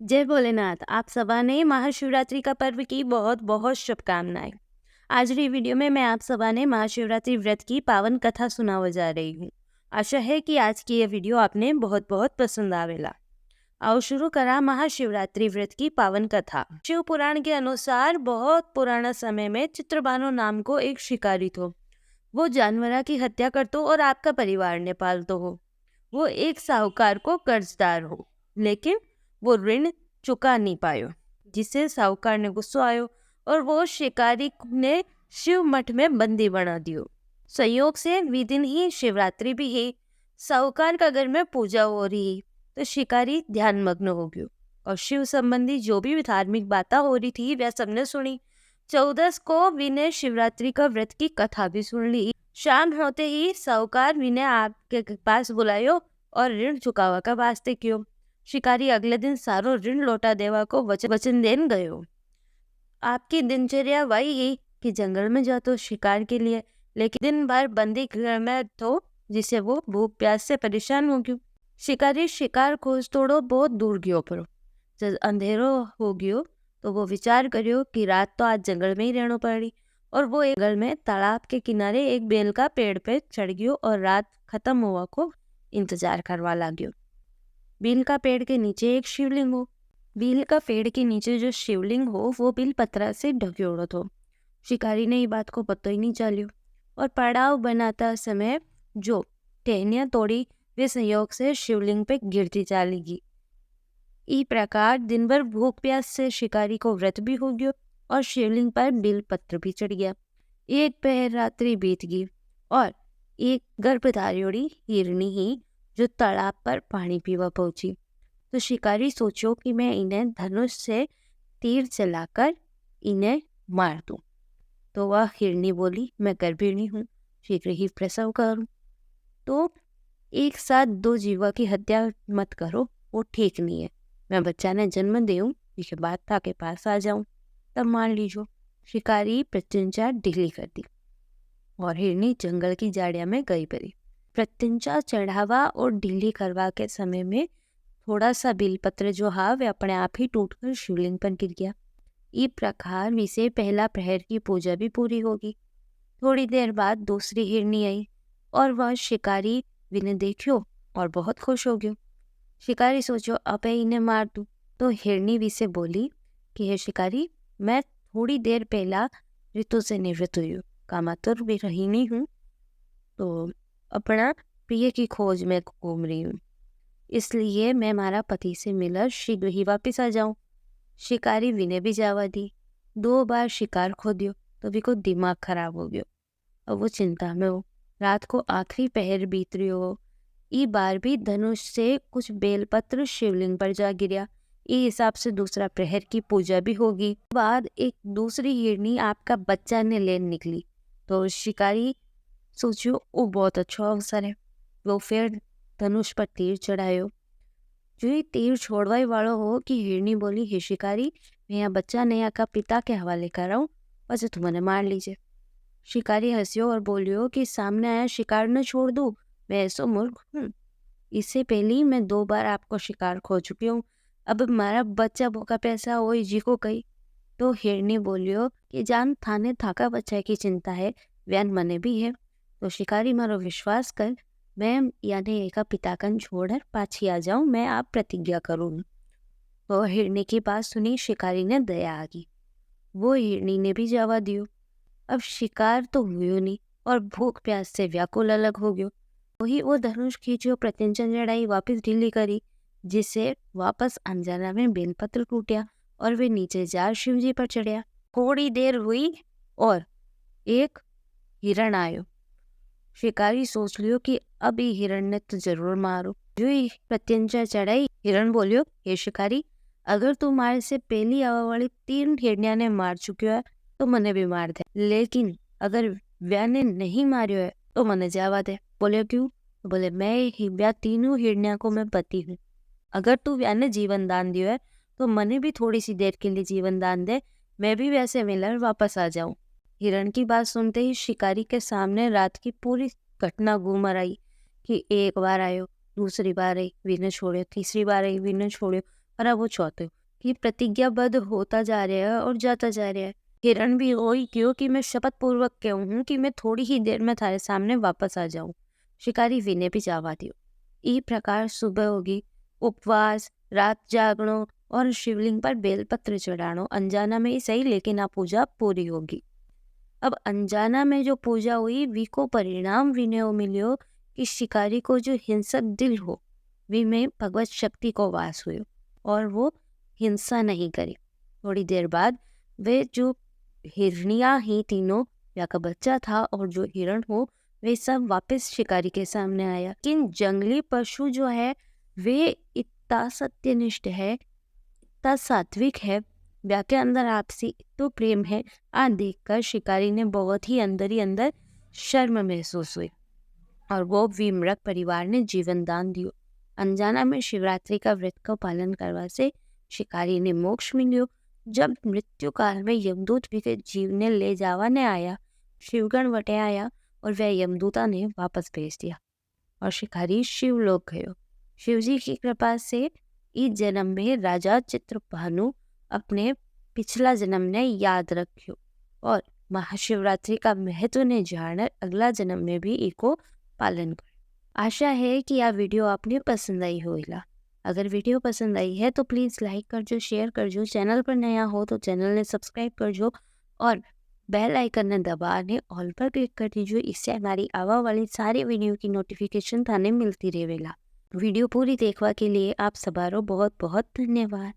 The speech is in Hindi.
जय भोलेनाथ। आप सभा ने महाशिवरात्रि का पर्व की बहुत बहुत शुभकामनाएं। आज की वीडियो में मैं आप सभा ने महाशिवरात्रि व्रत की पावन कथा सुनावा जा रही हूँ। आशा है कि आज की यह वीडियो आपने बहुत बहुत पसंद आवेला। आओ शुरू करा महाशिवरात्रि व्रत की पावन कथा। शिव पुराण के अनुसार बहुत पुराना समय में चित्रबानो नाम को एक शिकारी थो। वो जानवरा की हत्या करतो और आपका परिवार ने पालतो हो। वो एक साहूकार को कर्जदार हो, लेकिन वो ऋण चुका नहीं पायो, जिससे साहूकार ने गुस्सा आयो और वो शिकारी ने शिव मठ में बंदी बना दियो। संयोग से विदिन ही शिवरात्रि भी है। साहूकार का घर में पूजा हो रही, तो शिकारी ध्यान मग्न हो गयो और शिव संबंधी जो भी धार्मिक बातें हो रही थी वह सबने सुनी। 14 को विनय शिवरात्रि का व्रत की कथा भी सुन ली। शाम होते ही साहूकार विनय आपके पास बुलायो और ऋण चुकावा का वास्ते क्यों। शिकारी अगले दिन सारो ऋण लौटा देवा को वचन देन गयो। आपकी दिनचर्या वही है कि जंगल में जातो शिकार के लिए, लेकिन दिन भर बंदी घर में तो जिसे वो भूख प्यास से परेशान हो गयो। शिकारी शिकार खोज तोड़ो बहुत दूर गयो पड़ो। जब अंधेरो हो गयो तो वो विचार करियो कि रात तो आज जंगल में ही रहना पड़ी, और वो एक जंगल में तालाब के किनारे एक बेल का पेड़ पे चढ़ गयो और रात खत्म हुआ को इंतजार करवा लाग्यो। बेल का पेड़ के नीचे एक शिवलिंग हो। बेल का पेड़ के नीचे जो शिवलिंग हो वो बेल पत्रा से ढक्योड़ो हो। शिकारी ने ये बात को पता ही नहीं चलियो और पड़ाव बनाता समय जो टहनियां तोड़ी वे संयोग से शिवलिंग पे गिरती चलेगी। इस प्रकार दिन भर भूख प्यास से शिकारी को व्रत भी हो गयो और शिवलिंग पर बेल पत्र भी चढ़ गया। एक पहर रात्रि बीत गई और एक गर्भधारियोड़ी हिरनी ही जो तालाब पर पानी पीवा पहुंची। तो शिकारी सोचो कि मैं इन्हें धनुष से तीर चलाकर इन्हें मार दूं। तो वह हिरनी बोली, मैं गर्भिणी हूँ, शीघ्र ही प्रसव करूं। तो एक साथ दो जीवा की हत्या मत करो, वो ठीक नहीं है। मैं बच्चा ने जन्म देऊं, इसके बाद था के पास आ जाऊं, तब मान लीजो। शिकारी प्रत्यंचा ढीली कर दी और हिरनी जंगल की झाड़िया में गई पड़ी। प्रत्यंचा चढ़ावा और ढीली करवा के समय में थोड़ा सा बेलपत्र जो हा वे अपने आप ही टूटकर शिवलिंग पर गिर गया। इस प्रकार विसे पहला प्रहर की पूजा भी पूरी होगी। थोड़ी देर बाद दूसरी हिरनी आई और वह शिकारी विने देखियो और बहुत खुश हो गयो। शिकारी सोचो अब इन्हें मार दूं। तो हिरनी विसे बोली कि हे शिकारी, मैं थोड़ी देर पहला ऋतु से निवृत्त हुई हूँ, कामातुर भी रही नहीं हूँ, तो अपना प्रिय की खोज में घूम रही हूँ, इसलिए मैं मारा पति से मिलकर शीघ्र ही वापिस आ जाऊं। शिकारी विने भी जावा दी। 2 बार शिकार खो दियो तो भी को दिमाग खराब हो गयो। अब वो चिंता में हो। रात को आखिरी पहर बीत रही हो। ई बार भी धनुष से कुछ बेलपत्र शिवलिंग पर जा गिरा। इस हिसाब से दूसरा प्रहर की पूजा भी होगी। बाद एक दूसरी हिरनी आपका बच्चा ने लेन निकली। तो शिकारी सोचो वो बहुत अच्छा अवसर है। वो फिर धनुष पर तीर चढ़ायो। जो ये तीर छोड़वाई वालों हो कि हिरनी बोली, हे शिकारी, मैं यहाँ बच्चा नया का पिता के हवाले कर रहा हूँ, बस तुम्हें मार लीजिए। शिकारी हंसियो और बोलियो कि सामने आया शिकार न छोड़ दूं, मैं ऐसो मूर्ख हूँ। इससे पहले ही मैं 2 बार आपको शिकार खो चुकी हूँ, अब मारा बच्चा भूखा पैसा हो जी को कही। तो हिरनी बोलियो कि जान थाने थाका बच्चा की चिंता है, व्यान मने भी है, तो शिकारी मारो विश्वास कर, मैं यानी एका पिताकन छोड़कर पाछी आ जाऊं, मैं आप प्रतिज्ञा करूँ। तो हिरनी की बात सुनी शिकारी ने दया आ गई। वो हिरनी ने भी जावा दियो। अब शिकार तो हुयो नहीं और भूख प्यास से व्याकुल अलग हो गयो। वही वो धनुष खींचो, प्रत्यंचा चढ़ाई, वापिस ढीली करी, जिससे वापस अंजाना में बेलपत्र टूटा और वे नीचे जा शिवजी पर चढ़िया। थोड़ी देर हुई और एक हिरण आयो। शिकारी सोच लियो कि अब ये हिरण ने तो जरूर मारो। जो ही प्रत्यंचा चढ़ाई, हिरण बोलियो, हे शिकारी, अगर तू मारे से पहली आवा वाली 3 हिरनिया ने मार चुक्यो है तो मने भी मार दे, लेकिन अगर व्याने नहीं मारियो है तो मने जावा दे। बोले क्यों? तो बोले मैं व्या तीनों हिरनिया को मैं पति हूँ, अगर तू व्याने जीवन दान दियो है तो मने भी थोड़ी सी देर के लिए जीवन दान दे, मैं भी वैसे मिलकर वापस आ जाऊं। हिरण की बात सुनते ही शिकारी के सामने रात की पूरी घटना घूम आई कि एक बार आयो, दूसरी बार आई, विने छोड़ियो, तीसरी बार आई, विने छोड़ियो, और अब वो चाहते हो कि प्रतिज्ञाबद्ध होता जा रहा है और जाता जा रहा है। हिरण भी वही क्यों कि मैं शपथ पूर्वक कहूँ हूँ कि मैं थोड़ी ही देर में थारे सामने वापस आ जाऊँ। शिकारी विने भी जावा दियो। ई प्रकार सुबह होगी, उपवास, रात जागणो और शिवलिंग पर बेलपत्र चढ़ानो अनजाना में ही सही, लेकिन आ पूजा पूरी होगी। अब अनजाना में जो पूजा हुई वी को परिणाम विने मिलियो कि शिकारी को जो हिंसक दिल हो वी में भगवत शक्ति को वास हुयो और वो हिंसा नहीं करी। थोड़ी देर बाद वे जो हिरनिया ही तीनों या का बच्चा था और जो हिरण हो वे सब वापस शिकारी के सामने आया। लेकिन जंगली पशु जो है वे इतना सत्यनिष्ठ है, इतना सात्विक है, व्या के अंदर आपसी तो प्रेम है। आ देखकर शिकारी ने बहुत ही अंदर शर्म महसूस हुई और वो विमृक परिवार ने जीवन दान दियो। अनजाना में शिवरात्रि का व्रत का पालन करवा से शिकारी ने मोक्ष मिलियो। जब मृत्यु काल में यमदूत भी के जीव ने ले जावा ने आया, शिवगण वटे आया और वह यमदूता ने वापस भेज दिया और शिकारी शिवलोक गयो। शिवजी की कृपा से इस जन्म में राजा चित्रभानु अपने पिछला जन्म ने याद रखियो और महाशिवरात्रि का महत्व ने जानकर अगला जन्म में भी इको पालन कर। आशा है कि यह वीडियो आपने पसंद आई होगा। अगर वीडियो पसंद आई है तो प्लीज़ लाइक करजो, शेयर करजो, चैनल पर नया हो तो चैनल ने सब्सक्राइब करजो और बेल आइकन ने दबाने ऑल पर क्लिक कर दीजिए। इससे हमारी आवा वाली सारी वीडियो की नोटिफिकेशन थाने मिलती रहेगा। वीडियो पूरी देखवा के लिए आप सबारो बहुत बहुत धन्यवाद।